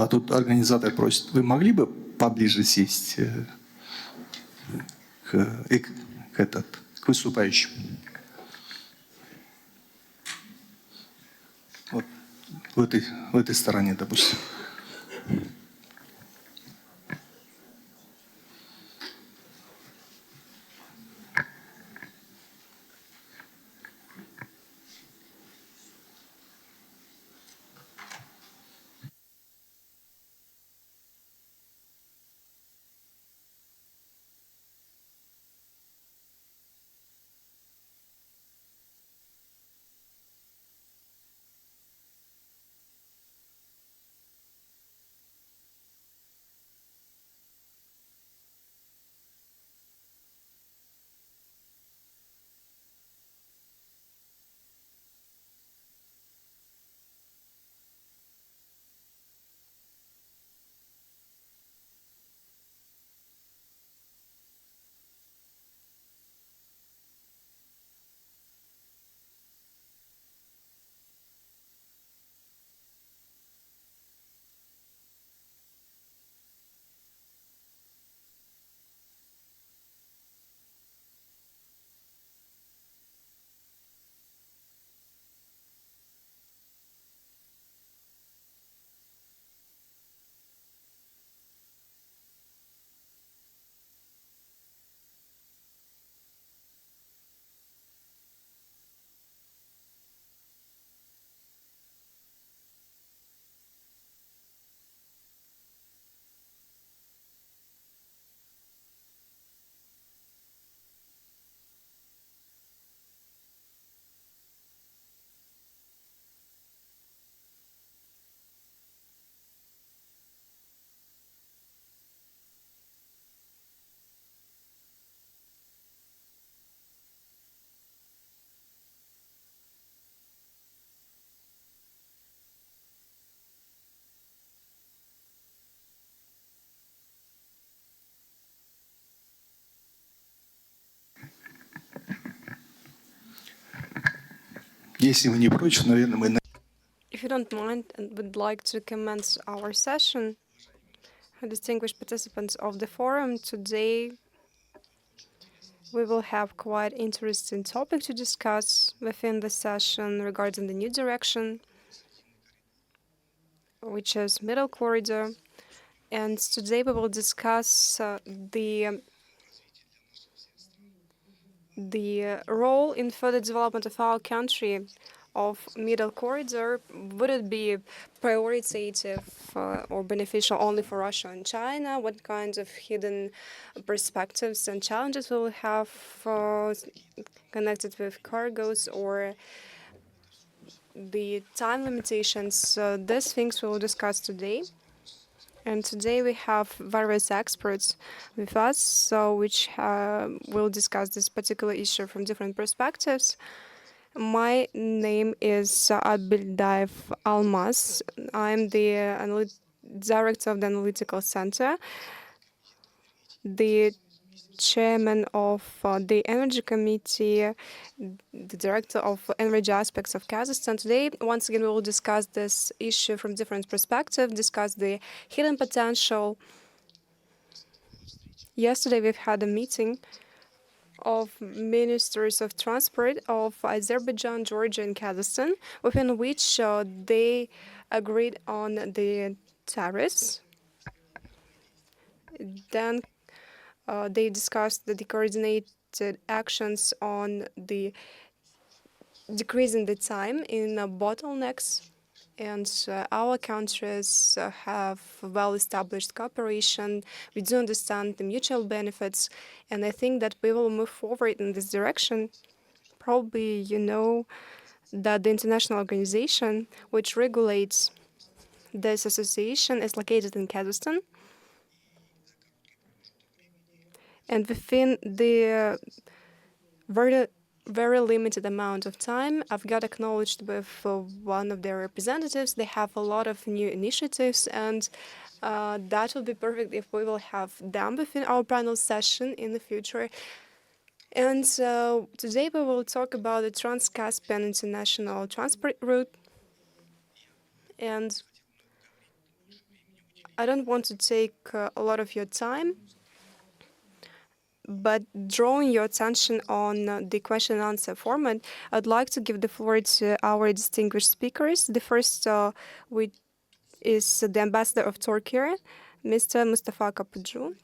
Тут организатор просит, вы могли бы поближе сесть к выступающим? Вот в этой стороне, допустим. Если вы не против, наверное, мы... If you don't mind and would like to commence our session, distinguished participants of the forum, today we will have quite interesting topic to discuss within the session regarding the new direction, which is Middle Corridor. And today we will discuss the role in further development of our country of Middle Corridor. Would it be prioritative or beneficial only for Russia and China? What kinds of hidden perspectives and challenges will we have connected with cargoes or the time limitations? These things we will discuss today. And today we have various experts with us, which will discuss this particular issue from different perspectives. My name is Abeldaev Almas. I'm the director of the Analytical Center, the chairman of the Energy Committee, the director of Energy Aspects of Kazakhstan. Today, once again, we will discuss this issue from different perspectives, discuss the hidden potential. Yesterday, we've had a meeting of ministers of transport of Azerbaijan, Georgia, and Kazakhstan, within which they agreed on the tariffs. Then they discussed the coordinated actions on the decreasing the time in bottlenecks. And our countries have well-established cooperation. We do understand the mutual benefits, and I think that we will move forward in this direction. Probably you know that the international organization which regulates this association is located in Kazakhstan. And within the very limited amount of time, I've got acknowledged with one of their representatives. They have a lot of new initiatives, and that will be perfect if we will have them within our panel session in the future. And today we will talk about the I don't want to take a lot of your time, but drawing your attention on the question and answer format, I'd like to give the floor to our distinguished speakers. The first is the ambassador of Turkey, Mr. Mustafa Kapucu.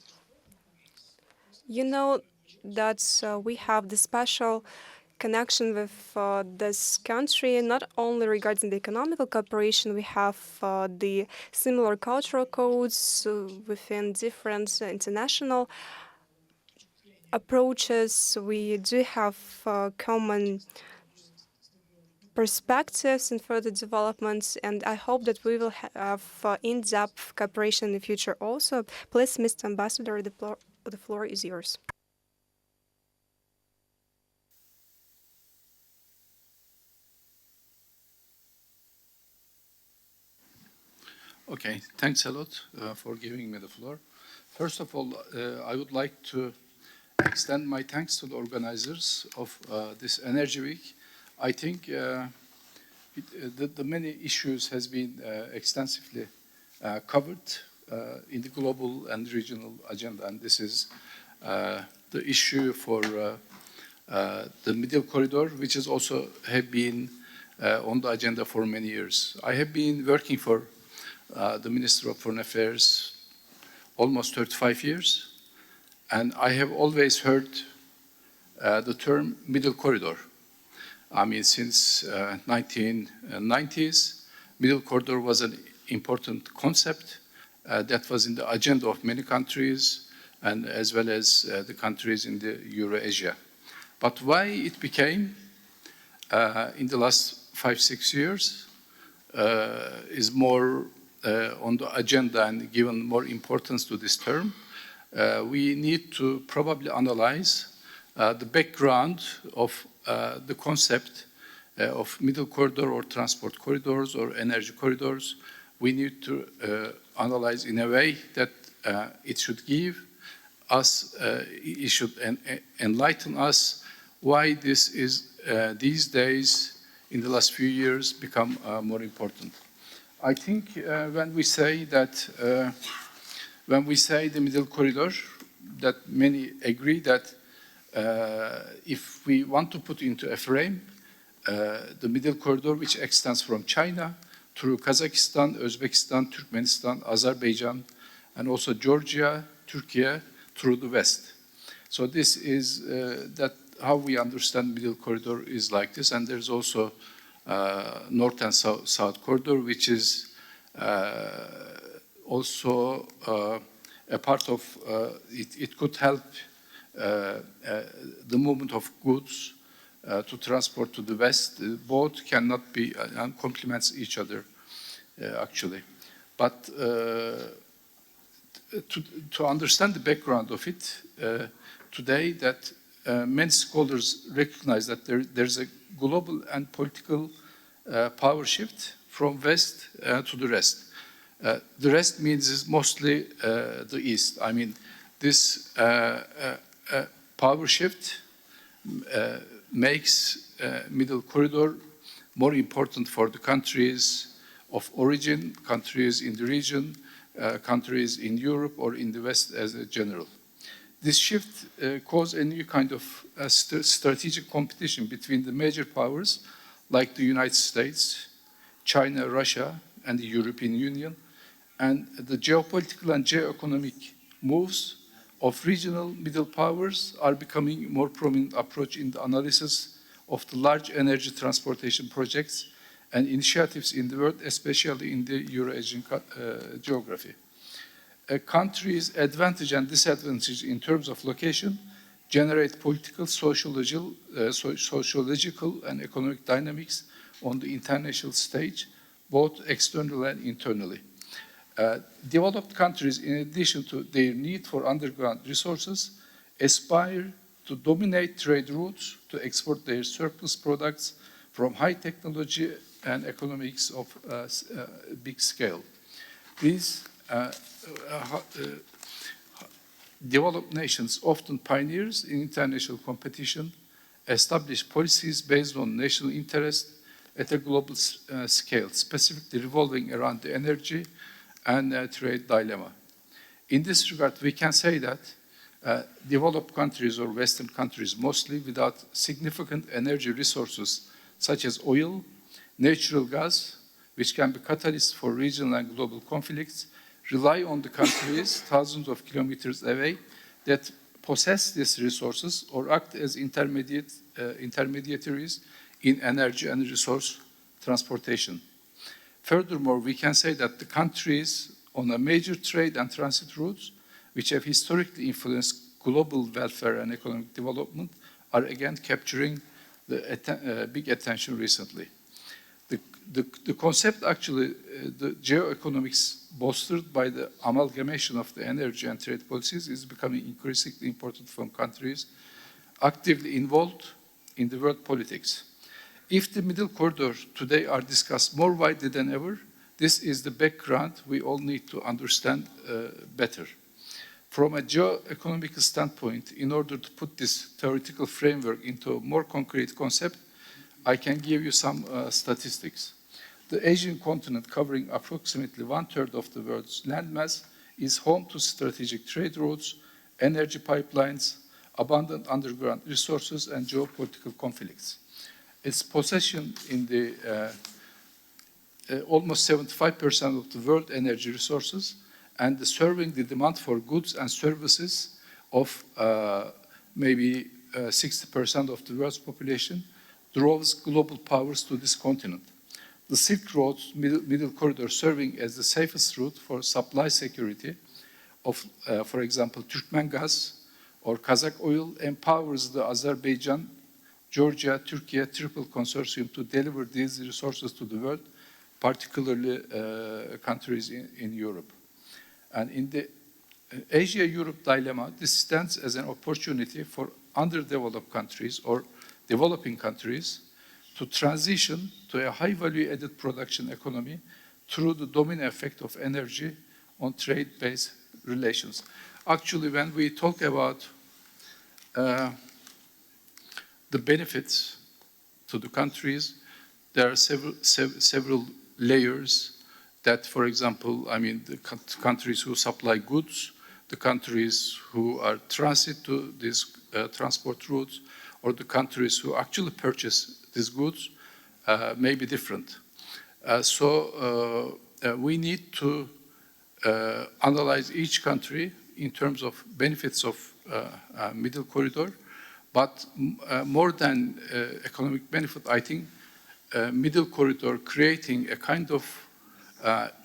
You know that we have the special connection with this country, not only regarding the economical cooperation, we have the similar cultural codes within different international approaches. We do have common perspectives and further developments, and I hope that we will have in-depth cooperation in the future also. Please, Mr. Ambassador, the floor is yours. Okay, thanks a lot for giving me the floor. First of all, I would like to extend my thanks to the organizers of this Energy Week. I think the many issues has been extensively covered in the global and regional agenda, and this is the issue for the Middle Corridor, which has also have been on the agenda for many years. I have been working for the Minister of Foreign Affairs almost 35 years, and I have always heard the term Middle Corridor. I mean, since 1990s, Middle Corridor was an important concept that was in the agenda of many countries, and as well as the countries in the Eurasia. But why it became, in the last 5-6 years, is more on the agenda and given more importance to this term, we need to probably analyze the background of the concept of middle corridor or transport corridors or energy corridors. We need to analyze in a way that it should give us, it should enlighten us why this is these days, in the last few years, become more important. I think when we say that, when we say the middle corridor, that many agree that if we want to put into a frame the middle corridor, which extends from China through Kazakhstan, Uzbekistan, Turkmenistan, Azerbaijan, and also Georgia, Turkey, through the west. So this is that how we understand middle corridor is like this, and there's also north and south corridor, which is also a part of it could help the movement of goods to transport to the west. Both cannot be and complements each other actually. But to understand the background of it today, that many scholars recognize that there's a global and political power shift from west to the rest. The rest means is mostly the east. I mean, this power shift makes middle corridor more important for the countries of origin, countries in the region, countries in Europe or in the West as a general. This shift caused a new kind of strategic competition between the major powers like the United States, China, Russia, and the European Union, and the geopolitical and geoeconomic moves of regional middle powers are becoming more prominent approach in the analysis of the large energy transportation projects and initiatives in the world, especially in the Eurasian geography. A country's advantage and disadvantage in terms of location generate political, sociological, and economic dynamics on the international stage, both externally and internally. Developed countries, in addition to their need for underground resources, aspire to dominate trade routes to export their surplus products from high technology and economics of big scale. These developed nations, often pioneers in international competition, establish policies based on national interest at a global scale, specifically revolving around the energy and trade dilemma. In this regard, we can say that developed countries or Western countries, mostly without significant energy resources such as oil, natural gas, which can be catalysts for regional and global conflicts, rely on the countries thousands of kilometers away that possess these resources or act as intermediaries in energy and resource transportation. Furthermore, we can say that the countries on a major trade and transit routes, which have historically influenced global welfare and economic development, are again capturing the big attention recently. The concept actually, the geoeconomics bolstered by the amalgamation of the energy and trade policies is becoming increasingly important from countries actively involved in the world politics. If the middle corridor today are discussed more widely than ever, this is the background we all need to understand better. From a geoeconomic standpoint, in order to put this theoretical framework into a more concrete concept, I can give you some statistics. The Asian continent, covering approximately 1/3 of the world's landmass, is home to strategic trade routes, energy pipelines, abundant underground resources, and geopolitical conflicts. Its possession in the almost 75% of the world energy resources and serving the demand for goods and services of maybe 60% of the world's population draws global powers to this continent. The Silk Road's middle corridor, serving as the safest route for supply security of, for example, Turkmen gas or Kazakh oil, empowers the Azerbaijan, Georgia, Turkey triple consortium to deliver these resources to the world, particularly countries in Europe. And in the Asia-Europe dilemma, this stands as an opportunity for underdeveloped countries or developing countries to transition to a high value-added production economy through the domino effect of energy on trade-based relations. Actually, when we talk about the benefits to the countries, there are several layers that, for example, I mean, the countries who supply goods, the countries who are transit to these transport routes, or the countries who actually purchase these goods may be different. So we need to analyze each country in terms of benefits of middle corridor, but more than economic benefit, I think middle corridor creating a kind of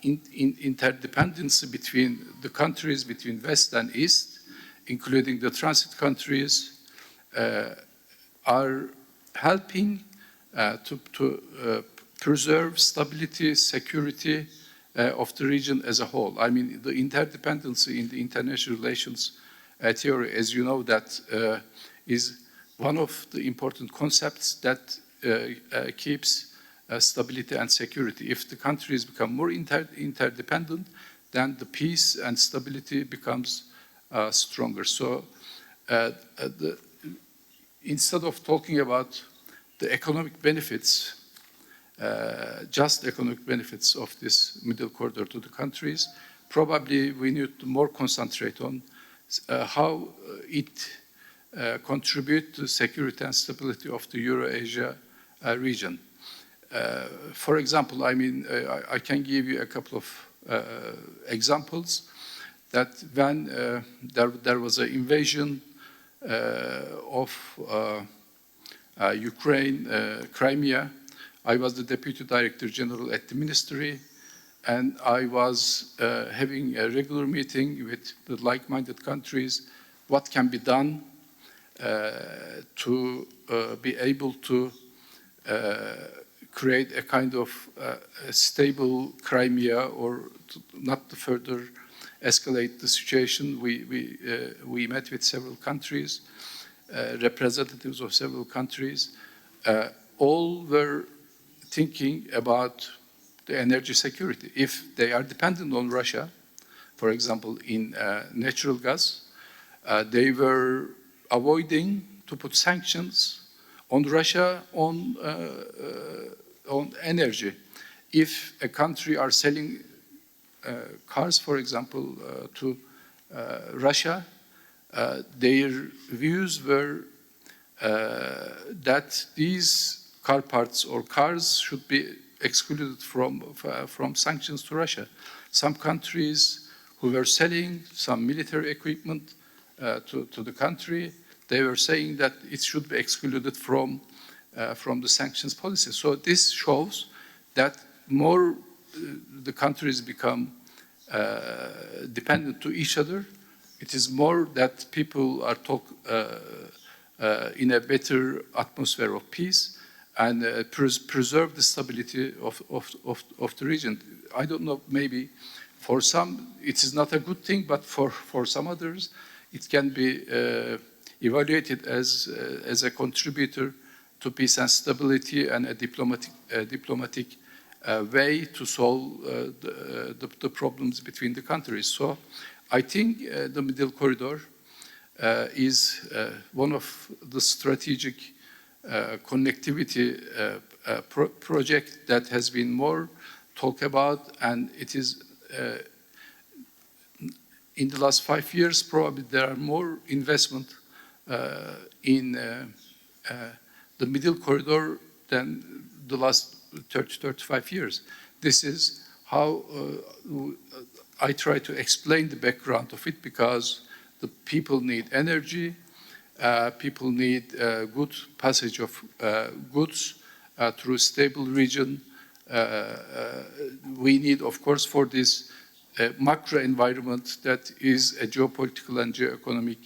interdependency between the countries, between West and East, including the transit countries, are helping to preserve stability, security of the region as a whole. I mean, the interdependency in the international relations theory, as you know, that is one of the important concepts that keeps stability and security. If the countries become more interdependent, then the peace and stability becomes stronger. So instead of talking about the economic benefits, just economic benefits of this middle corridor to the countries, probably we need to more concentrate on how it contributes to security and stability of the Eurasia region. For example, I mean, I can give you a couple of examples that when there was an invasion of Ukraine, Crimea, I was the Deputy Director General at the Ministry, and I was having a regular meeting with the like-minded countries, what can be done to be able to create a kind of a stable Crimea, or to not to further escalate the situation. We met with several countries, representatives of several countries. All were thinking about the energy security. If they are dependent on Russia, for example, in natural gas, they were avoiding to put sanctions on Russia on energy. If a country are selling cars, for example, to Russia, their views were that these car parts or cars should be excluded from sanctions to Russia. Some countries who were selling some military equipment to the country, they were saying that it should be excluded from the sanctions policy. So this shows that more the countries become dependent to each other. It is more that people are in a better atmosphere of peace and preserve the stability of the region. I don't know, maybe for some it is not a good thing, but for some others it can be evaluated as a contributor to peace and stability and a diplomatic way to solve the problems between the countries. So I think the Middle Corridor is one of the strategic connectivity project that has been more talked about, and it is in the last 5 years probably there are more investment in the Middle Corridor than the last 30-35 years. This is how I try to explain the background of it, because the people need energy, people need good passage of goods through stable region. We need, of course, for this macro environment that is a geopolitical and geoeconomic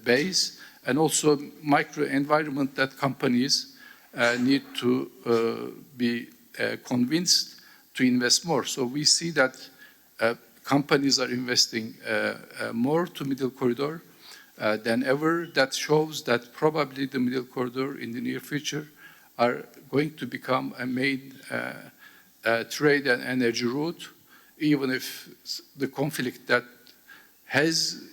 base, and also micro environment that companies need to be convinced to invest more. So we see that companies are investing more to Middle Corridor than ever. That shows that probably the Middle Corridor in the near future are going to become a main trade and energy route, even if the conflict that has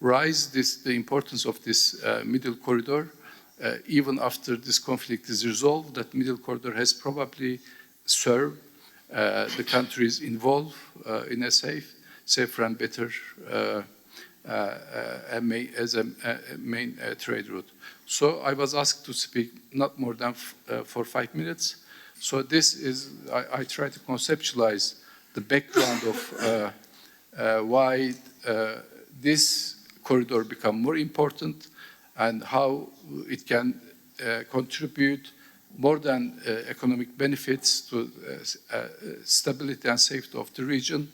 rise the importance of this Middle Corridor. Even after this conflict is resolved, that Middle Corridor has probably served the countries involved in a safer and better as a main trade route. So I was asked to speak not more than for 5 minutes. So this is, I try to conceptualize the background of why this corridor become more important and how it can contribute more than economic benefits to stability and safety of the region.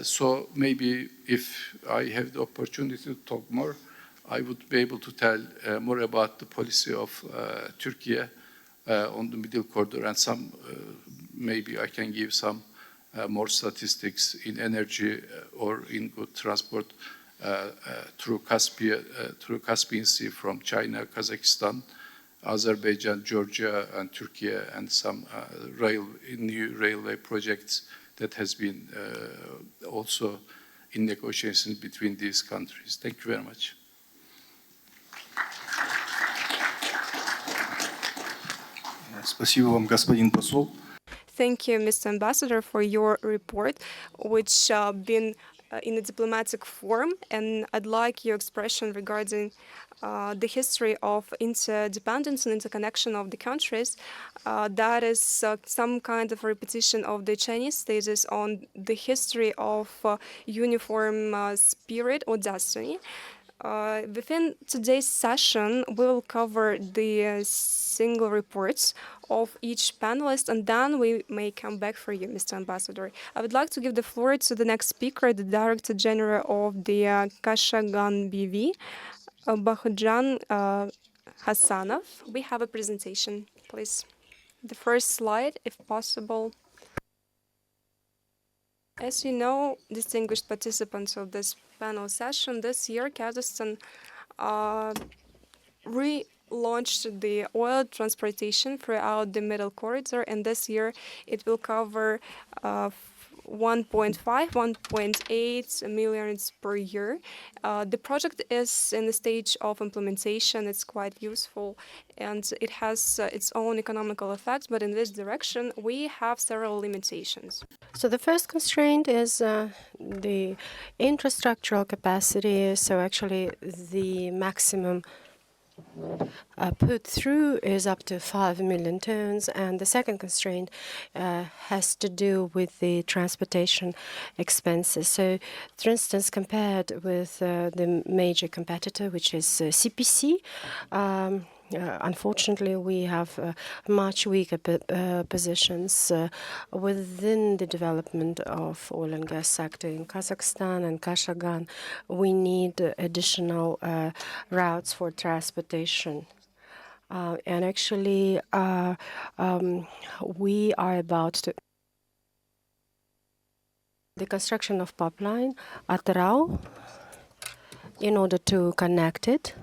So maybe if I have the opportunity to talk more, I would be able to tell more about the policy of Turkey on the Middle Corridor, and some maybe I can give some more statistics in energy or in good transport through Caspian Sea from China, Kazakhstan, Azerbaijan, Georgia, and Turkey, and some new railway projects that has been also in negotiations between these countries. Thank you very much. Спасибо вам, господин посол. Thank you, Mr. Ambassador, for your report, which been in a diplomatic form, and I'd like your expression regarding the history of interdependence and interconnection of the countries. That is some kind of repetition of the Chinese thesis on the history of uniform spirit or destiny. Within today's session, we'll cover the single reports of each panelist, and then we may come back for you, Mr. Ambassador. I would like to give the floor to the next speaker, the Director General of the Kashagan BV, Bahujan Hassanov. We have a presentation, please. The first slide, if possible. As you know, distinguished participants of this panel session, this year Kazakhstan relaunched the oil transportation throughout the Middle Corridor, and this year it will cover 1.5, 1.8 millions per year. The project is in the stage of implementation. It's quite useful and it has its own economical effects, but in this direction, we have several limitations. So the first constraint is the infrastructural capacity. So actually, the maximum put through is up to 5 million tons. And the second constraint has to do with the transportation expenses. So, for instance, compared with the major competitor, which is CPC, unfortunately, we have much weaker positions within the development of oil and gas sector in Kazakhstan and Kashagan. We need additional routes for transportation. And actually, we are about to the construction of pipeline at Rau in order to connect it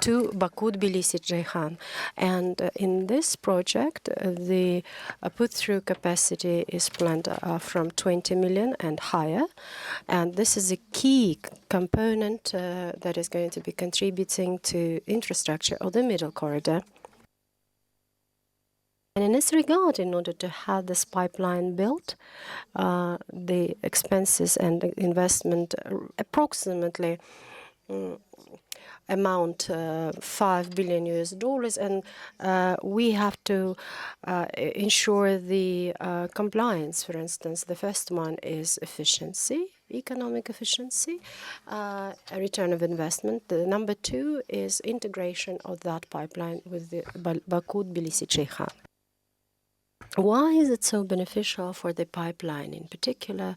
to Baku, Tbilisi, Ceyhan. And in this project, the put-through capacity is planned from 20 million and higher. And this is a key component that is going to be contributing to infrastructure of the middle corridor. And in this regard, in order to have this pipeline built, the expenses and the investment approximately amount $5 billion US, and we have to ensure the compliance. For instance, the first one is efficiency, economic efficiency, a return of investment. The number two is integration of that pipeline with the Baku, Tbilisi, Ceyhan. Why is it so beneficial for the pipeline in particular?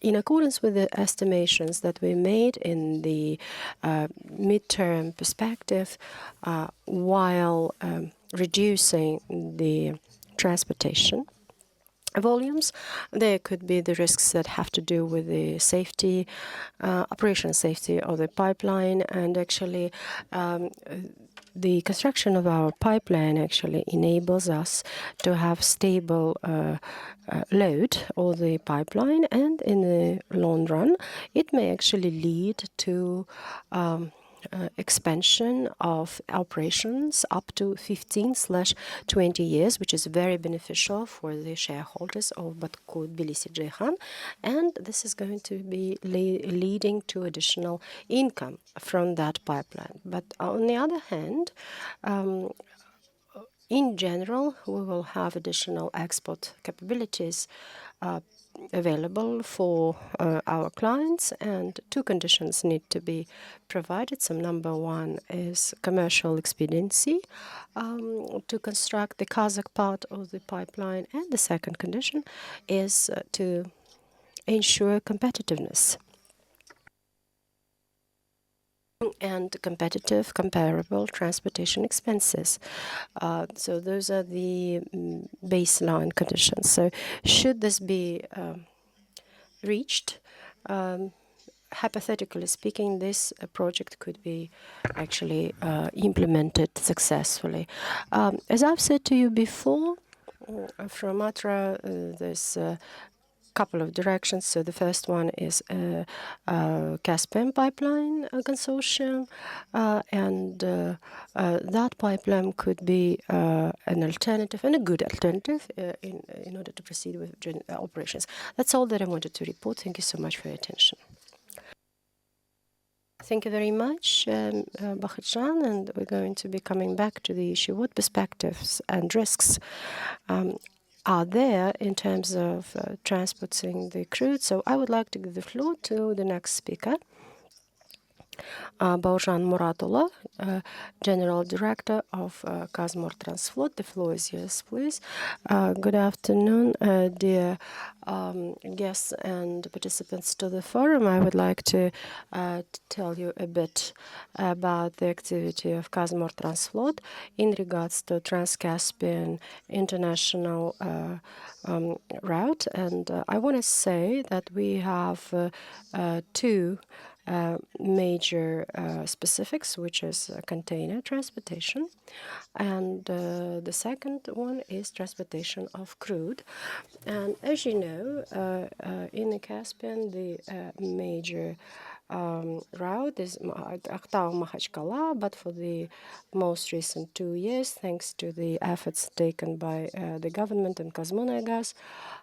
In accordance with the estimations that we made in the midterm perspective, while reducing the transportation volumes, there could be the risks that have to do with the safety, operation safety of the pipeline, and actually the construction of our pipeline actually enables us to have stable load of the pipeline, and in the long run, it may actually lead to expansion of operations up to 15/20 years, which is very beneficial for the shareholders of Baku, Tbilisi, Ceyhan, and this is going to be leading to additional income from that pipeline. But on the other hand, in general, we will have additional export capabilities available for our clients, and two conditions need to be provided. So number one is commercial expediency to construct the Kazakh part of the pipeline, and the second condition is to ensure competitiveness and competitive, comparable transportation expenses. So those are the baseline conditions. So should this be reached, hypothetically speaking, this project could be actually implemented successfully. As I've said to you before, from Matra, there's couple of directions. So the first one is Caspian Pipeline Consortium, and that pipeline could be an alternative, and a good alternative in order to proceed with operations. That's all that I wanted to report. Thank you so much for your attention. Thank you very much, Bakhtjan, and we're going to be coming back to the issue. What perspectives and risks are there in terms of transporting the crude? So I would like to give the floor to the next speaker, Baurzhan Muratullah, General Director of Kazmortransflot. The floor is yours, please. Good afternoon, dear guests and participants to the forum. I would like to tell you a bit about the activity of Kazmortransflot in regards to Trans-Caspian international route. And I want to say that we have two major specifics, which is container transportation. And the second one is transportation of crude. And as you know, in the Caspian, the major route is Aktau-Makhachkala, but for the most recent 2 years, thanks to the efforts taken by the government and Kazmunagas,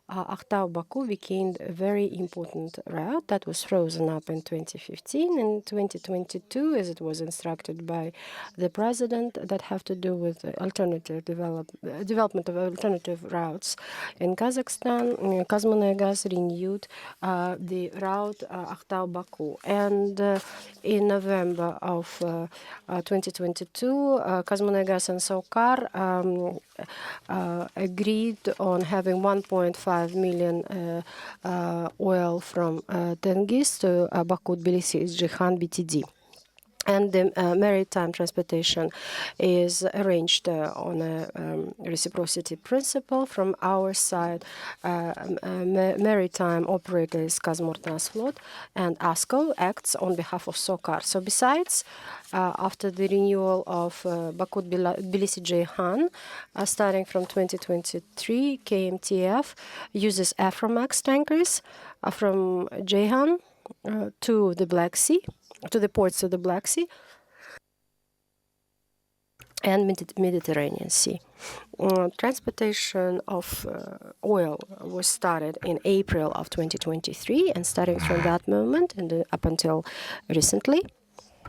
Aktau-Baku became a very important route that was frozen up in 2015 and 2022, as it was instructed by the president, that have to do with alternative development of alternative routes. In Kazakhstan, Kazmunagas renewed the route Aktau-Baku. And in November of 2022, Kazmunagas and Sokar agreed on having 1.5 million oil from Tengiz to Baku-Tbilisi-Jihan BTD. And the maritime transportation is arranged on a reciprocity principle. From our side, maritime operators Kazmortransflot and ASCO acts on behalf of SOCAR. So besides, after the renewal of Baku-Tbilisi-Ceyhan, starting from 2023, KMTF uses Aframax tankers from Ceyhan to the Black Sea, to the ports of the Black Sea and Mediterranean Sea. Transportation of oil was started in April of 2023, and starting from that moment and up until recently,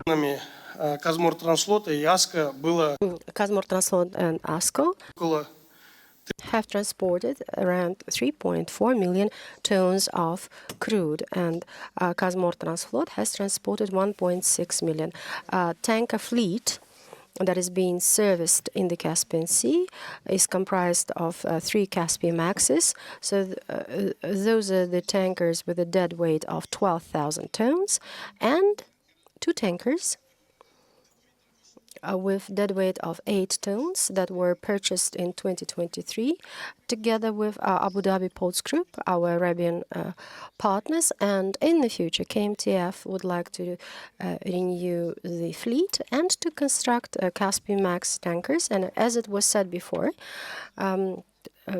Kazmortransflot и Яска было Kazmortransflot and ASCO около have transported around 3.4 million tons of crude, and Kazmortransflot has transported 1.6 million. Tanker fleet that is being serviced in the Caspian Sea is comprised of 3 Caspian Maxes. So those are the tankers with a dead weight of 12,000 tons, and 2 tankers with dead weight of 8 tons that were purchased in 2023, together with Abu Dhabi Ports Group, our Arabian partners. And in the future, KMTF would like to renew the fleet and to construct Caspian Max tankers. And as it was said before,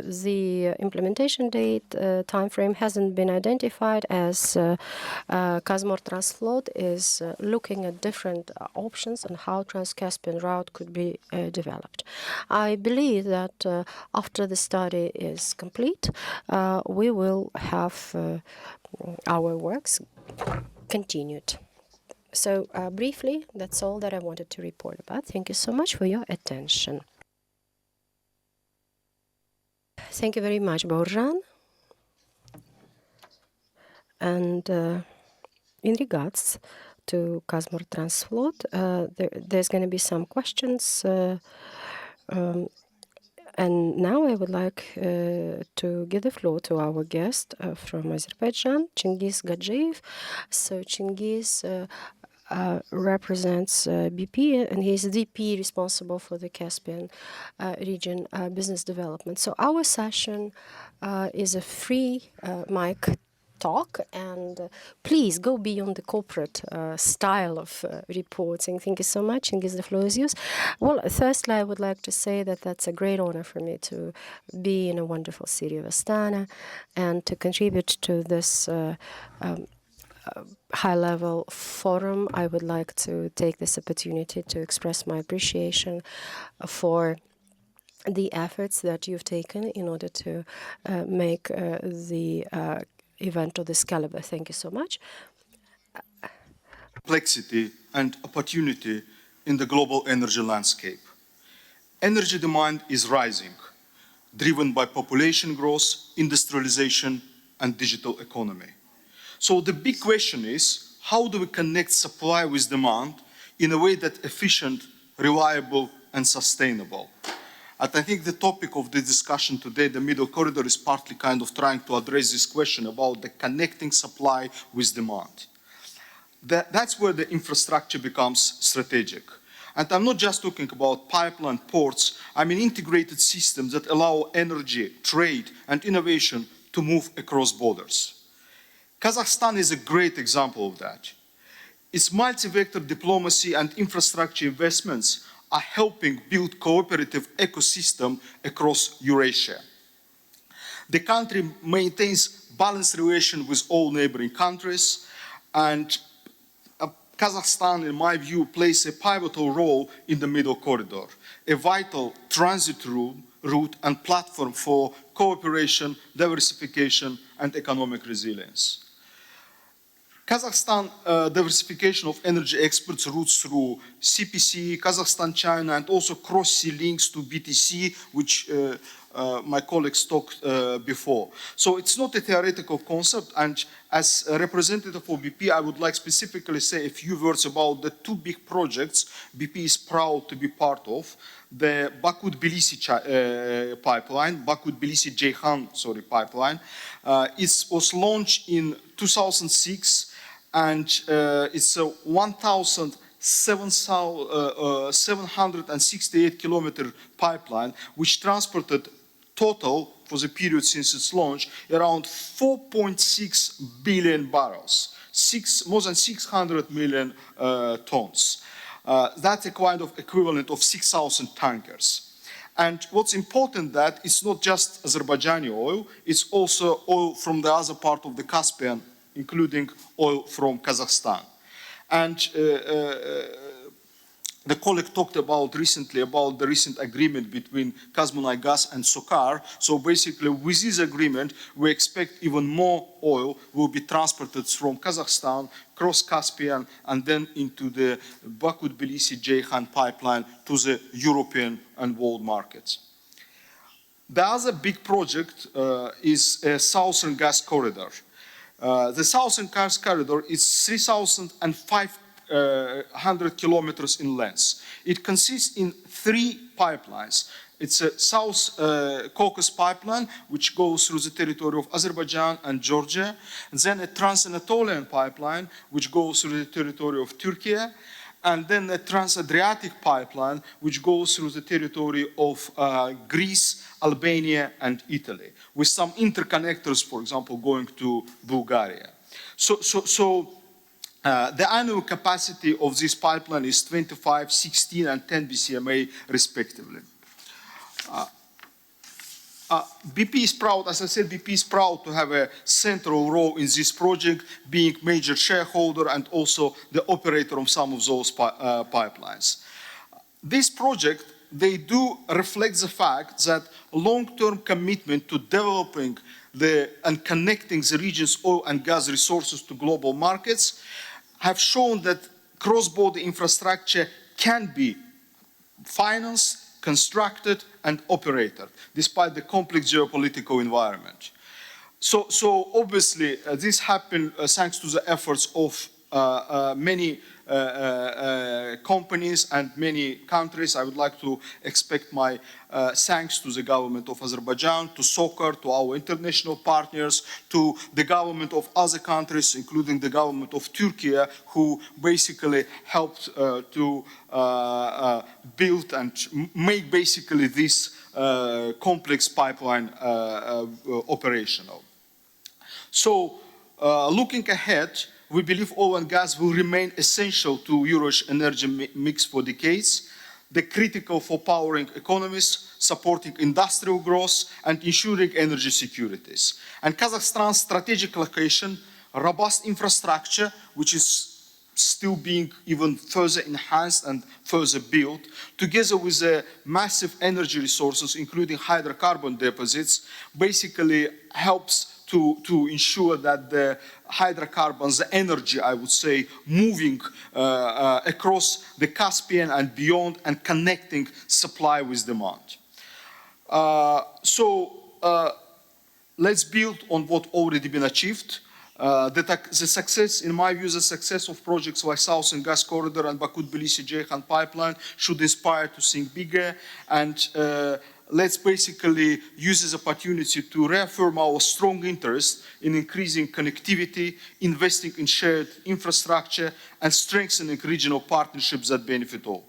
the implementation date timeframe hasn't been identified, as Kazmortransflot is looking at different options on how Trans-Caspian route could be developed. I believe that after the study is complete, we will have our works continued. So briefly, that's all that I wanted to report about. Thank you so much for your attention. Thank you very much, Borjan. And in regards to Kazmortransflot, there's going to be some questions. And now I would like to give the floor to our guest from Azerbaijan, Chingiz Gadjeev. So Chingiz represents BP, and he is the VP responsible for the Caspian region business development. So our session is a free mic talk, and please go beyond the corporate style of reporting. Thank you so much, and the floor is yours. Well, firstly, I would like to say that that's a great honor for me to be in a wonderful city of Astana and to contribute to this high-level forum. I would like to take this opportunity to express my appreciation for the efforts that you've taken in order to make the event of this caliber. Thank you so much. Complexity and opportunity in the global energy landscape. Energy demand is rising, driven by population growth, industrialization, and digital economy. So the big question is, how do we connect supply with demand in a way that's efficient, reliable, and sustainable? And I think the topic of the discussion today, the Middle Corridor, is partly kind of trying to address this question about the connecting supply with demand. That's where the infrastructure becomes strategic. And I'm not just talking about pipeline ports, I mean integrated systems that allow energy, trade, and innovation to move across borders. Kazakhstan is a great example of that. Its multi-vector diplomacy and infrastructure investments are helping build cooperative ecosystem across Eurasia. The country maintains balanced relations with all neighboring countries, and Kazakhstan, in my view, plays a pivotal role in the Middle Corridor, a vital transit route and platform for cooperation, diversification, and economic resilience. Kazakhstan diversification of energy exports routes through CPC, Kazakhstan-China, and also cross-sea links to BTC, which my colleagues talked before. So it's not a theoretical concept, and as a representative of BP, I would like specifically say a few words about the two big projects BP is proud to be part of. The Baku-Tbilisi pipeline, Baku-Tbilisi-Ceyhan, pipeline. It was launched in 2006, and it's a 1,768 kilometer pipeline, which transported total, for the period since its launch, around 4.6 billion barrels, more than 600 million tons. That's a kind of equivalent of 6,000 tankers. And what's important that it's not just Azerbaijani oil, it's also oil from the other part of the Caspian, including oil from Kazakhstan. And the colleague talked about recently about the recent agreement between Kazmunaygas and SOCAR. So basically with this agreement, we expect even more oil will be transported from Kazakhstan, cross Caspian, and then into the Baku-Tbilisi-Ceyhan pipeline to the European and world markets. The other big project is a Southern Gas Corridor. The Southern Gas Corridor is 3,500 kilometers in length. It consists in 3 pipelines. It's a South Caucasus pipeline, which goes through the territory of Azerbaijan and Georgia, and then a Trans-Anatolian pipeline, which goes through the territory of Turkey, and then a Trans-Adriatic pipeline, which goes through the territory of Greece, Albania, and Italy, with some interconnectors, for example, going to Bulgaria. The annual capacity of this pipeline is 25, 16, and 10 BCMA, respectively. BP is proud, as I said, BP is proud to have a central role in this project, being major shareholder and also the operator of some of those pipelines. This project, they do reflect the fact that long-term commitment to developing and connecting the region's oil and gas resources to global markets have shown that cross-border infrastructure can be financed, constructed, and operated, despite the complex geopolitical environment. So obviously, this happened thanks to the efforts of many companies and many countries. I would like to expect my thanks to the government of Azerbaijan, to SOCAR, to our international partners, to the government of other countries, including the government of Turkey, who basically helped to build and make basically this complex pipeline operational. So looking ahead, we believe oil and gas will remain essential to Eurasian energy mix for decades. They're critical for powering economies, supporting industrial growth, and ensuring energy securities. And Kazakhstan's strategic location, robust infrastructure, which is still being even further enhanced and further built, together with the massive energy resources, including hydrocarbon deposits, basically helps to ensure that the hydrocarbons, the energy, I would say, moving across the Caspian and beyond and connecting supply with demand. Let's build on what already been achieved. The success, in my view, the success of projects like Southern Gas Corridor and Baku-Tbilisi-Ceyhan pipeline should inspire to think bigger, and let's basically use this opportunity to reaffirm our strong interest in increasing connectivity, investing in shared infrastructure, and strengthening regional partnerships that benefit all.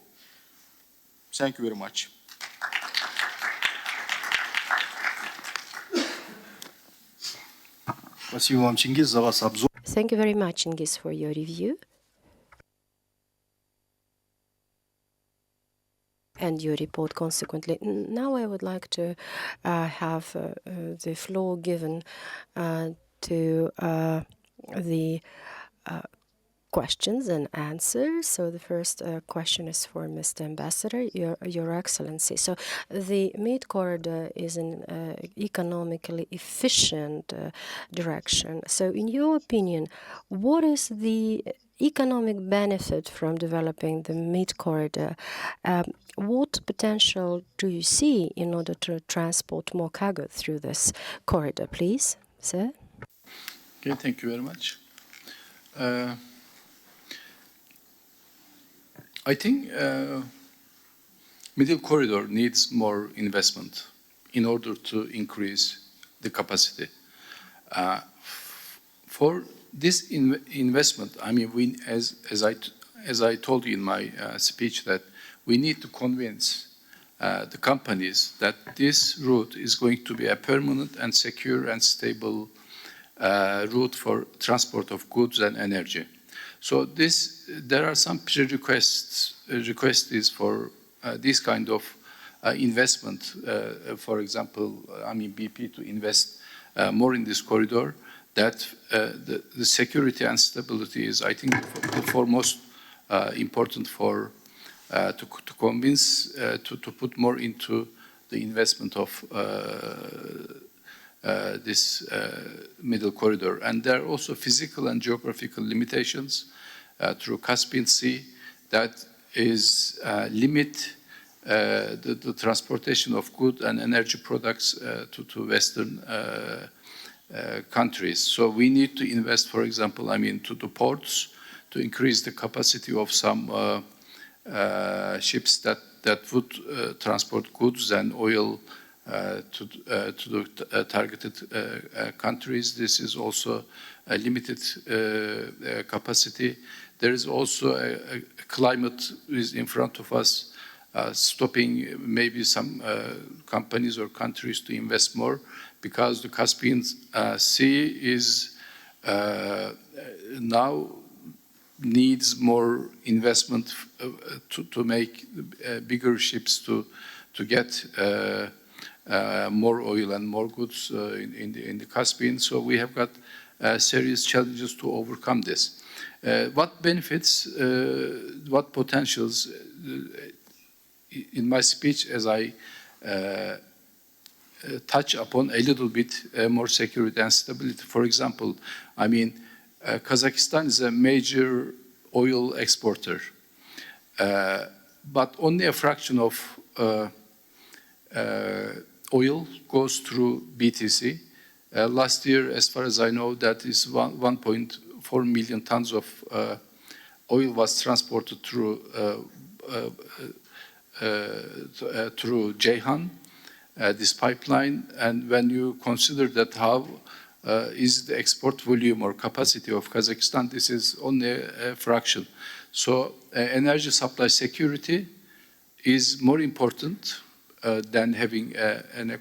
Thank you very much. Спасибо вам, Чингис, за ваш обзор. Thank you very much, Cengiz, for your review. and your report consequently. Now I would like to have the floor given to the questions and answers. So the first question is for Mr. Ambassador, Your Excellency. So the Meat Corridor is an economically efficient direction. So in your opinion, what is the economic benefit from developing the Meat Corridor? What potential do you see in order to transport more cargo through this corridor, please, sir? Okay, thank you very much. I think Middle Corridor needs more investment in order to increase the capacity. For this investment, I mean, as I told you in my speech, that we need to convince the companies that this route is going to be a permanent and secure and stable route for transport of goods and energy. So there are some requests for this kind of investment. For example, I mean BP to invest more in this corridor. That the security and stability is, I think, the foremost important for to convince to put more into the investment of this middle corridor. And there are also physical and geographical limitations through Caspian Sea that is limit the transportation of goods and energy products to Western countries. So we need to invest, for example, I mean, to the ports to increase the capacity of some ships that would transport goods and oil to the targeted countries. This is also a limited capacity. There is also a climate is in front of us, stopping maybe some companies or countries to invest more, because the Caspian Sea is now needs more investment to make bigger ships to get more oil and more goods in the Caspian. So we have got serious challenges to overcome this. What benefits, what potentials? In my speech, as I touch upon a little bit more security and stability. For example, I mean, Kazakhstan is a major oil exporter, but only a fraction of oil goes through BTC. Last year, as far as I know, that is 1.4 million tons of oil was transported through Ceyhan, this pipeline. And when you consider that how is the export volume or capacity of Kazakhstan, this is only a fraction. So energy supply security is more important than having an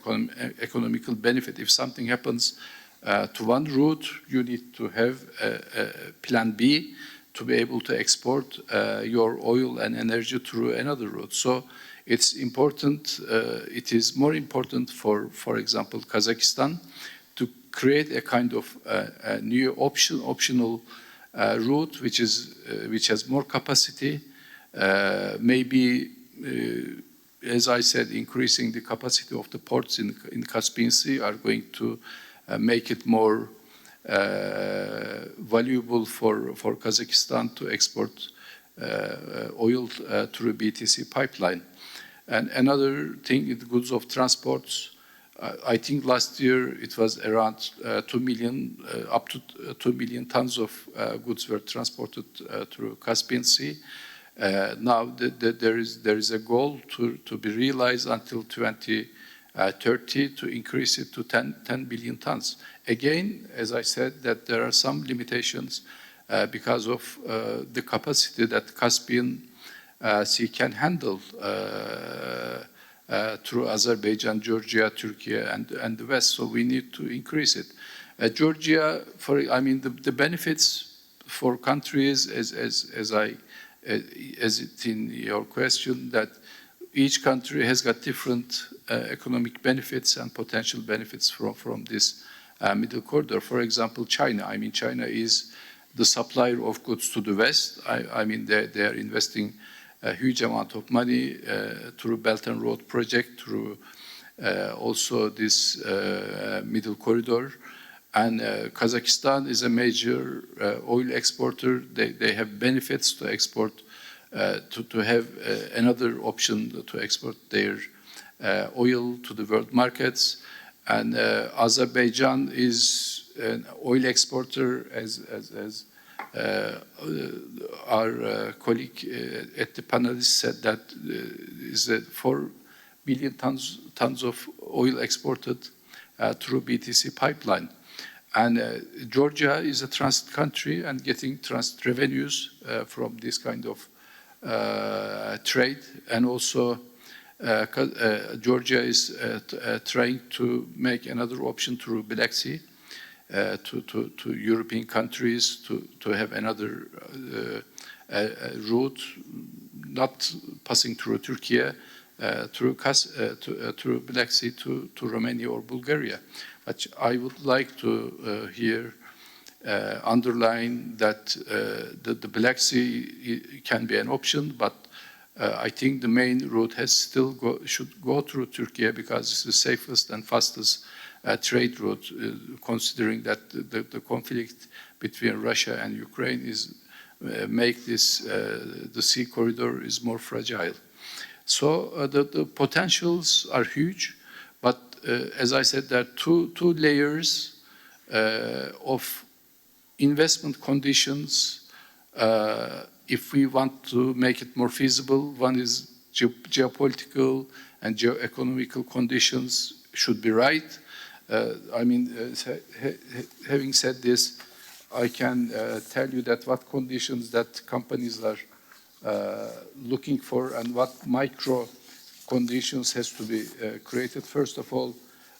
economical benefit. If something happens to one route, you need to have a plan B to be able to export your oil and energy through another route. So it's important, it is more important for example, Kazakhstan to create a kind of a new optional route which has more capacity, maybe as I said, increasing the capacity of the ports in Caspian Sea are going to make it more valuable for Kazakhstan to export oil through BTC pipeline. And another thing, the goods of transports, I think last year it was around 2 million, up to 2 million tons of goods were transported through Caspian Sea. Now there is a goal to be realized until 2030 to increase it to 10 billion tons. Again, as I said, that there are some limitations because of the capacity that Caspian Sea can handle through Azerbaijan, Georgia, Turkey, and the West. So we need to increase it. Georgia, the benefits for countries, as it's in your question, that each country has got different economic benefits and potential benefits from this middle corridor. For example, China. I mean, China is the supplier of goods to the West. I mean, they are investing a huge amount of money through Belt and Road project, through also this middle corridor. And Kazakhstan is a major oil exporter. They have benefits to export, to have another option to export their oil to the world markets. And Azerbaijan is an oil exporter, as our colleague at the panel said, that is 4 billion tons of oil exported through BTC pipeline. And Georgia is a transit country and getting transit revenues from this kind of trade. And also Georgia is trying to make another option through Black Sea to European countries to have another route, not passing through Turkey, through Black Sea to Romania or Bulgaria. But I would like to here underline that the Black Sea can be an option, but I think the main route should go through Turkey because it's the safest and fastest trade route, considering that the conflict between Russia and Ukraine is make this the sea corridor is more fragile. So the potentials are huge, but as I said, there are two layers of investment conditions if we want to make it more feasible. One is geopolitical and geo-economical conditions should be right. I mean, having said this, I can tell you that what conditions that companies are looking for and what micro conditions has to be created. First of all,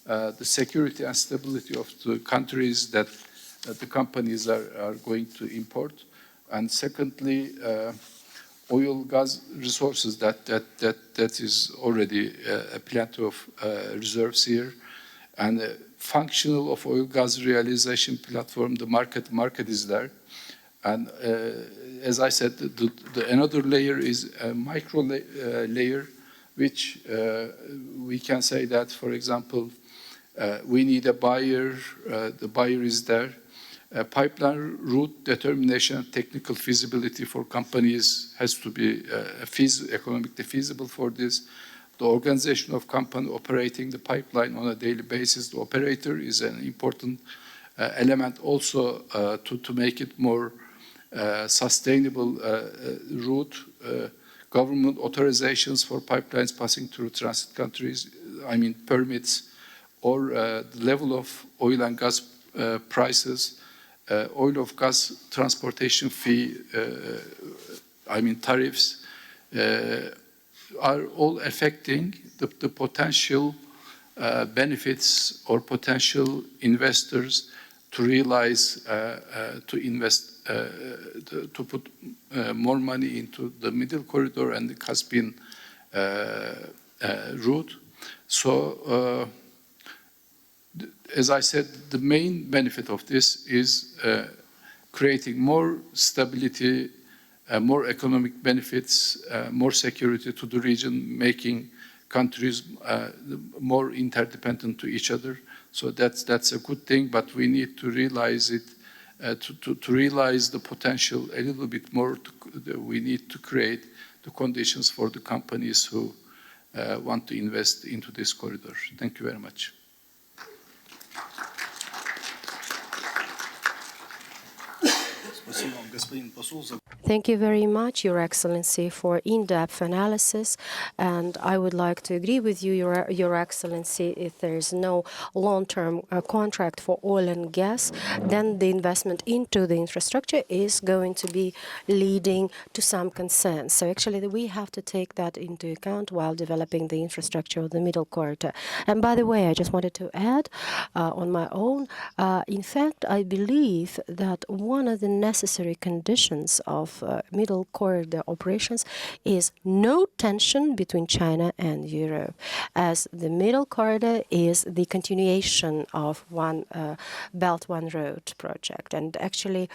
the security and stability of the countries that the companies are going to import. And secondly, oil, gas resources that is already plenty of reserves here. And functional of oil gas realization platform, the market is there. And as I said, another layer is a micro layer, which we can say that, for example, we need a buyer, the buyer is there. Pipeline route determination, technical feasibility for companies has to be economically feasible for this. The organization of company operating the pipeline on a daily basis, the operator is an important element also to make it more sustainable route. Government authorizations for pipelines passing through transit countries, I mean permits, or the level of oil and gas prices, oil of gas transportation fee, I mean tariffs, are all affecting the potential benefits or potential investors to realize, to invest, to put more money into the middle corridor and the Caspian route. So, as I said, the main benefit of this is creating more stability, more economic benefits, more security to the region, making countries more interdependent to each other. So that's a good thing, but we need to realize it, to realize the potential a little bit more. We need to create the conditions for the companies who want to invest into this corridor. Thank you very much. Thank you very much, Your Excellency, for in-depth analysis. And I would like to agree with you, Your Excellency, if there is no long-term contract for oil and gas, then the investment into the infrastructure is going to be leading to some concerns. So actually, we have to take that into account while developing the infrastructure of the middle corridor. And by the way, I just wanted to add on my own, in fact, I believe that one of the necessary necessary conditions of middle corridor operations is no tension between China and Europe, as the middle corridor is the continuation of one Belt One Road project, and actually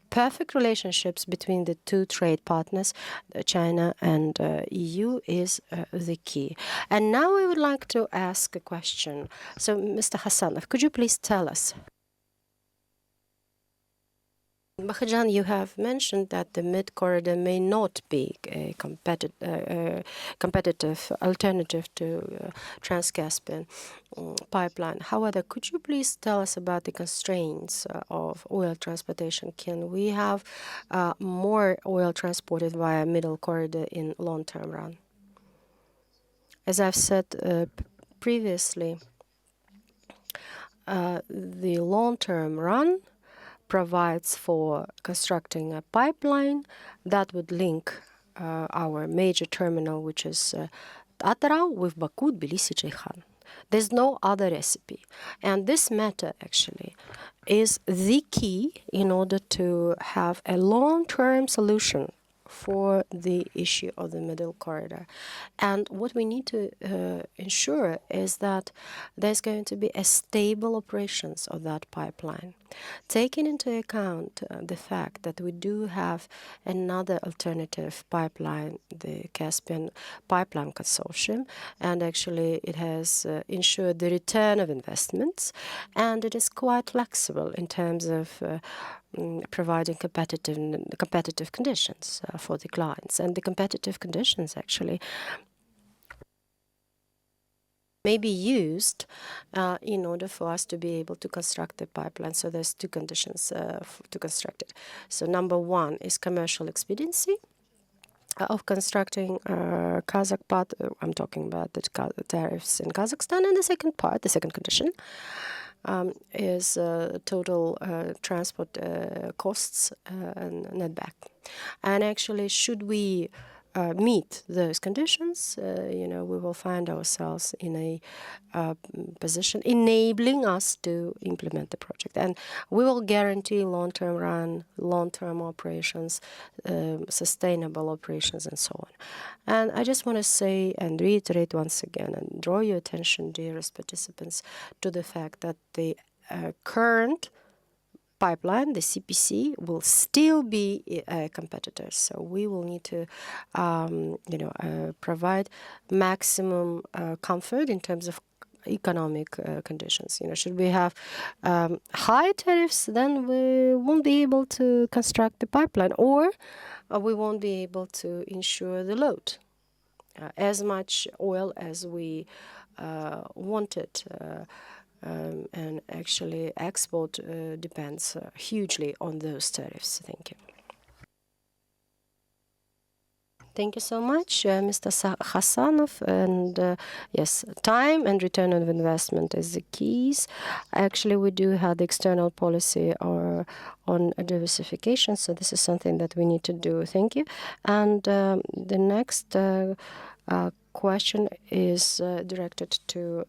perfect relationships between the two trade partners, China and EU, is the key. And now I would like to ask a question. So, Mr. Hassanov, could you please tell us? Bahajan, you have mentioned that the mid-corridor may not be a competitive alternative to Trans-Caspian pipeline. However, could you please tell us about the constraints of oil transportation? Can we have more oil transported via middle corridor in long-term run? As I've said previously, the long-term run provides for constructing a pipeline that would link our major terminal, which is Atarau, with Baku, Tbilisi, Ceyhan. There's no other recipe. And this matter, actually, is the key in order to have a long-term solution for the issue of the middle corridor. And what we need to ensure is that there's going to be a stable operations of that pipeline, taking into account the fact that we do have another alternative pipeline, the Caspian Pipeline Consortium, and actually it has ensured the return of investments, and it is quite flexible in terms of providing competitive conditions for the clients. And the competitive conditions actually may be used in order for us to be able to construct the pipeline. So there's two conditions to construct it. So number one is commercial expediency of constructing Kazakh part. I'm talking about the tariffs in Kazakhstan. And the second part, the second condition, is total transport costs and netback. And actually, should we meet those conditions, we will find ourselves in a position enabling us to implement the project. And we will guarantee long-term run, long-term operations, sustainable operations, and so on. And I just want to say and reiterate once again and draw your attention, dearest participants, to the fact that the current pipeline, the CPC, will still be a competitor. So we will need to, provide maximum comfort in terms of economic conditions. Should we have high tariffs, then we won't be able to construct the pipeline, or we won't be able to ensure the load. As much oil as we wanted. And actually export depends hugely on those tariffs. Thank you. Thank you so much, Mr. Hassanov. And yes, time and return on investment is the keys. Actually, we do have the external policy on diversification, so this is something that we need to do. Thank you. And the next question is directed to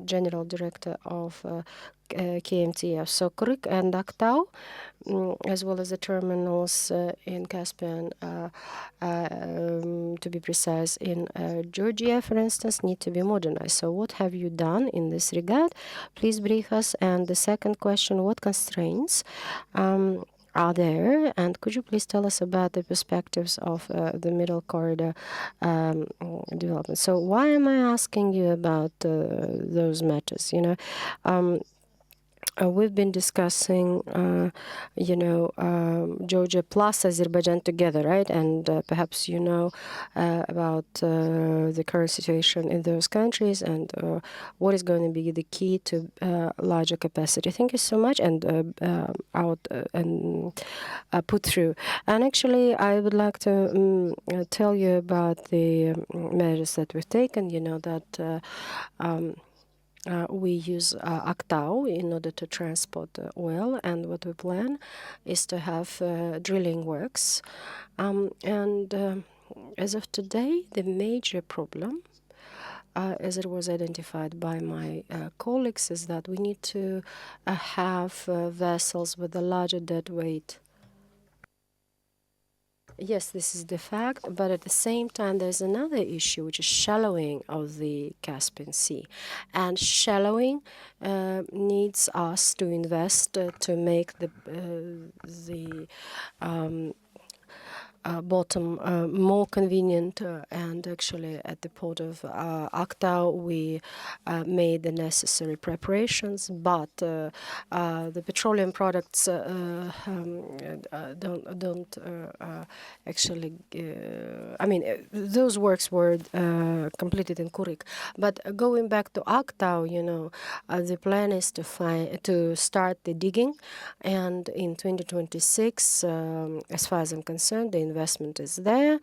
General Director of KMTF. So Kryk and Aktau, as well as the terminals in Caspian, to be precise, in Georgia, for instance, need to be modernized. So what have you done in this regard? Please brief us. And the second question, what constraints are there? And could you please tell us about the perspectives of the middle corridor development? So why am I asking you about those matters? We've been discussing, Georgia plus Azerbaijan together, right? And perhaps about the current situation in those countries and what is going to be the key to larger capacity. Thank you so much, and put through. And actually, I would like to tell you about the measures that we've taken. That we use Aktau in order to transport oil, and what we plan is to have drilling works. As of today, the major problem, as it was identified by my colleagues, is that we need to have vessels with a larger dead weight Yes, this is the fact, but at the same time, there's another issue, which is shallowing of the Caspian Sea. And shallowing needs us to invest to make the bottom more convenient, and actually at the port of Aktau we made the necessary preparations, but the petroleum products don't actually I mean those works were completed in Kurik, but going back to Aktau, the plan is to start the digging, and in 2026, as far as I'm concerned, the investment is there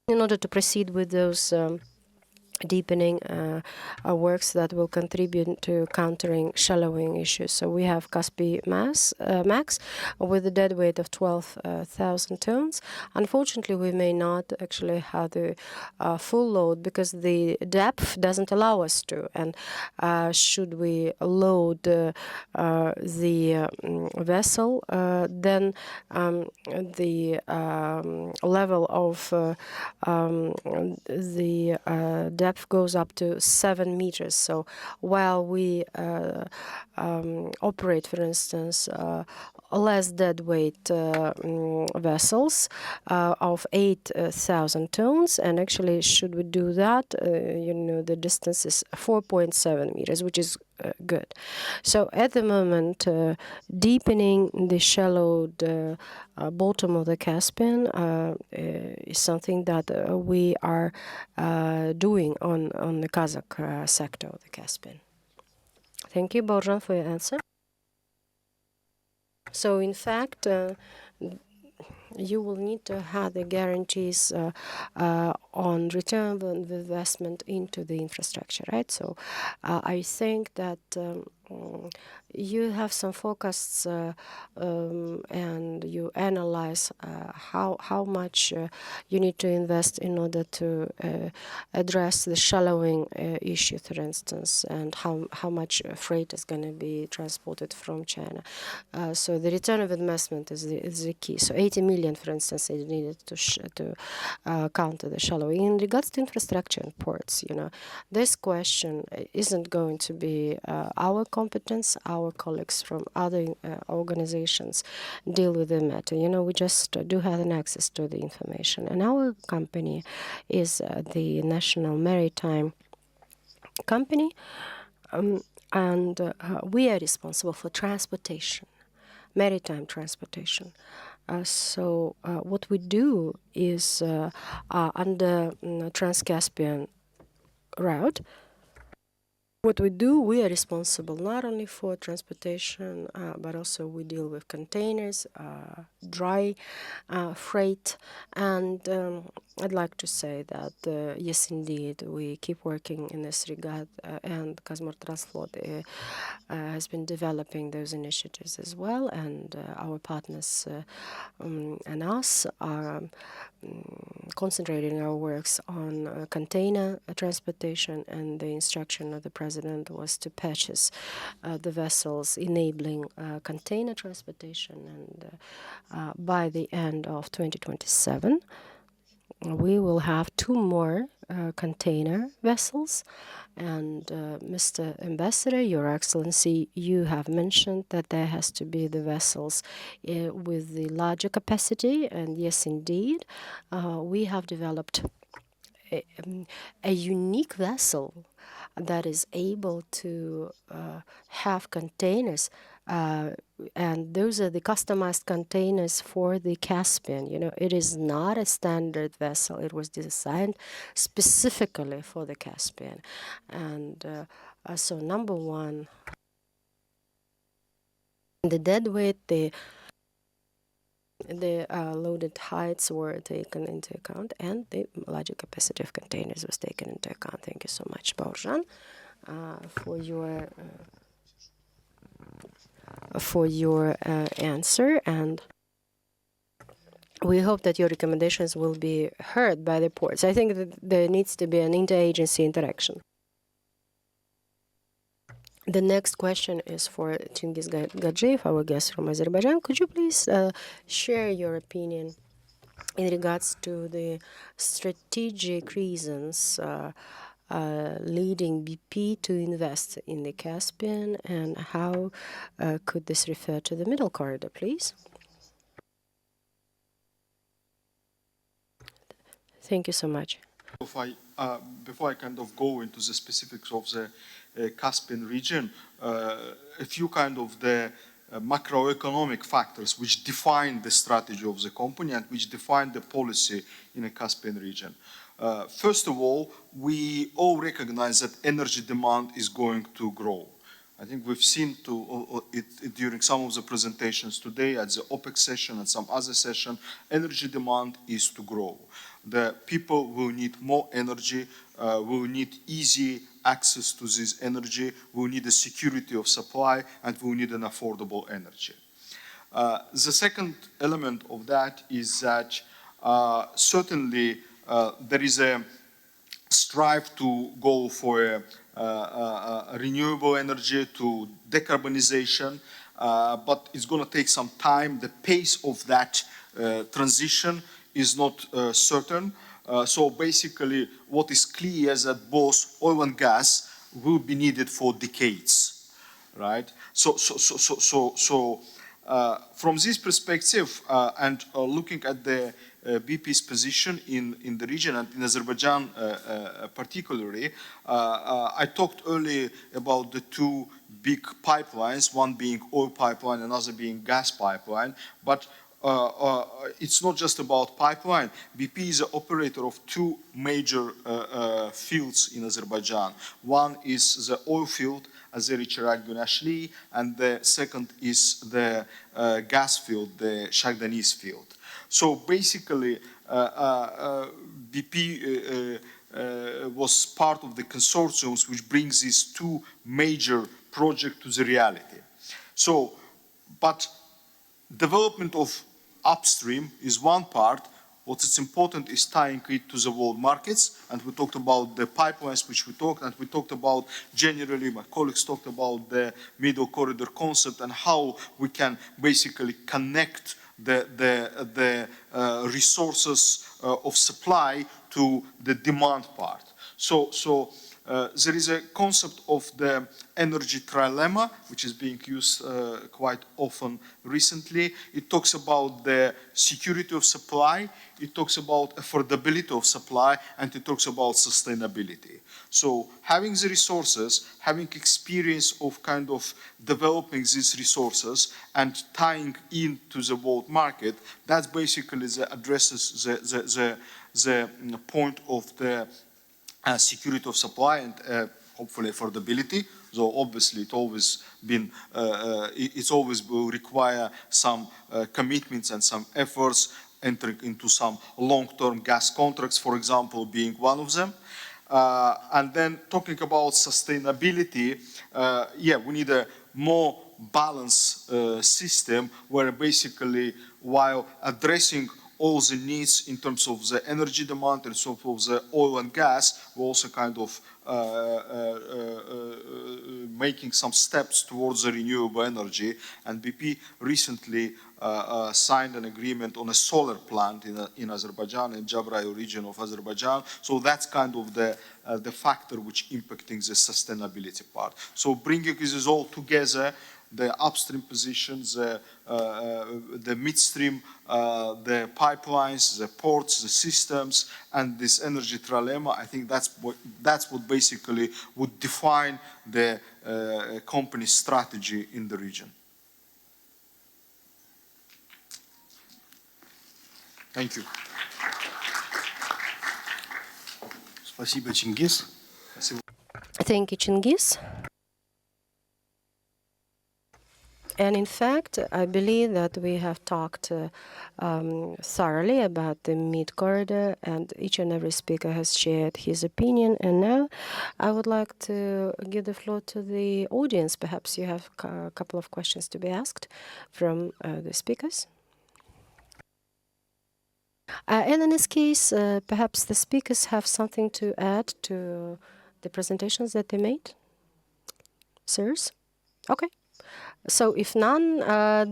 in order to proceed with those deepening works that will contribute to countering shallowing issues. So we have Caspi Max with a dead weight of 12,000 tons. Unfortunately, we may not actually have the full load because the depth doesn't allow us to. And should we load the vessel, then the level of the depth goes up to 7 meters. So while we operate, for instance, less dead weight vessels of 8,000 tons, and actually should we do that, the distance is 4.7 meters, which is good. So at the moment, deepening the shallowed bottom of the Caspian is something that we are doing on the Kazakh sector of the Caspian. Thank you, Borjan, for your answer. So in fact, you will need to have the guarantees on return on investment into the infrastructure, right? So I think that you have some forecasts and you analyze how much you need to invest in order to address the shallowing issue, for instance, and how much freight is going to be transported from China. So the return of investment is the key. So 80 million, for instance, is needed to counter the shallowing. In regards to infrastructure and ports, this question isn't going to be our competence. Our colleagues from other organizations deal with the matter. We just do have an access to the information. And our company is the National Maritime Company, and we are responsible for transportation, maritime transportation. So what we do is under Trans-Caspian route, what we do, we are responsible not only for transportation, but also we deal with containers, dry freight, and I'd like to say that, yes, indeed, we keep working in this regard, and Kazmortransport has been developing those initiatives as well, and our partners and us are concentrating our works on container transportation, and the instruction of the president was to purchase the vessels enabling container transportation, and by the end of 2027 we will have 2 more container vessels. And Mr. Ambassador, Your Excellency, you have mentioned that there has to be the vessels with the larger capacity, and yes, indeed, we have developed a unique vessel that is able to have containers, and those are the customized containers for the Caspian. It is not a standard vessel. It was designed specifically for the Caspian. And so number one, the dead weight, the loaded heights were taken into account, and the larger capacity of containers was taken into account. Thank you so much, Borjan, for your answer, and we hope that your recommendations will be heard by the ports. I think that there needs to be an interagency interaction. The next question is for Chingiz Gadjeev, our guest from Azerbaijan. Could you please share your opinion in regards to the strategic reasons leading BP to invest in the Caspian, and how could this refer to the Middle Corridor, please? Thank you so much. Before I kind of go into the specifics of the Caspian region, a few kind of the macroeconomic factors which define the strategy of the company and which define the policy in the Caspian region. First of all, we all recognize that energy demand is going to grow. I think we've seen it during some of the presentations today at the OPEC session and some other session. Energy demand is to grow. The people will need more energy, will need easy access to this energy, will need a security of supply, and will need an affordable energy. The second element of that is that certainly there is a strive to go for renewable energy, to decarbonization, but it's going to take some time. The pace of that transition is not certain. So basically, what is clear is that both oil and gas will be needed for decades, right? So from this perspective, and looking at the BP's position in the region and in Azerbaijan particularly, I talked earlier about the two big pipelines, one being oil pipeline, another being gas pipeline, but it's not just about pipeline. BP is the operator of two major fields in Azerbaijan. One is the oil field, Azeri-Chirag-Gunashli, and the second is the gas field, the Shagdanis field. So basically, BP was part of the consortiums which brings these two major projects to the reality. So, but development of upstream is one part. What is important is tying it to the world markets, and we talked about the pipelines which we talked, and we talked about generally, my colleagues talked about the middle corridor concept and how we can basically connect the resources of supply to the demand part. So there is a concept of the energy trilemma, which is being used quite often recently. It talks about the security of supply, it talks about affordability of supply, and it talks about sustainability. So having the resources, having experience of kind of developing these resources and tying into the world market, that's basically addresses the point of the security of supply and hopefully affordability. So obviously it's always will require some commitments and some efforts, entering into some long-term gas contracts, for example, being one of them. And then talking about sustainability, we need a more balanced system where basically while addressing all the needs in terms of the energy demand and so of the oil and gas, we're also kind of making some steps towards the renewable energy. And BP recently signed an agreement on a solar plant in Azerbaijan, in Jabrayil region of Azerbaijan. So that's kind of the factor which impacting the sustainability part. So bringing this all together, the upstream positions, the midstream, the pipelines, the ports, the systems, and this energy trilemma, I think that's what basically would define the company's strategy in the region. Thank you. Спасибо, Чингис. Thank you, Chingiz. And in fact, I believe that we have talked thoroughly about the mid-corridor, and each and every speaker has shared his opinion. And now I would like to give the floor to the audience. Perhaps you have a couple of questions to be asked from the speakers. And in this case, perhaps the speakers have something to add to the presentations that they made. Sirs? Okay. So if none,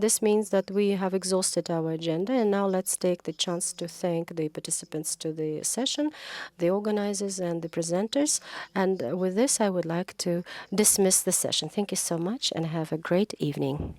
this means that we have exhausted our agenda, and now let's take the chance to thank the participants to the session, the organizers and the presenters. And with this, I would like to dismiss the session. Thank you so much and have a great evening.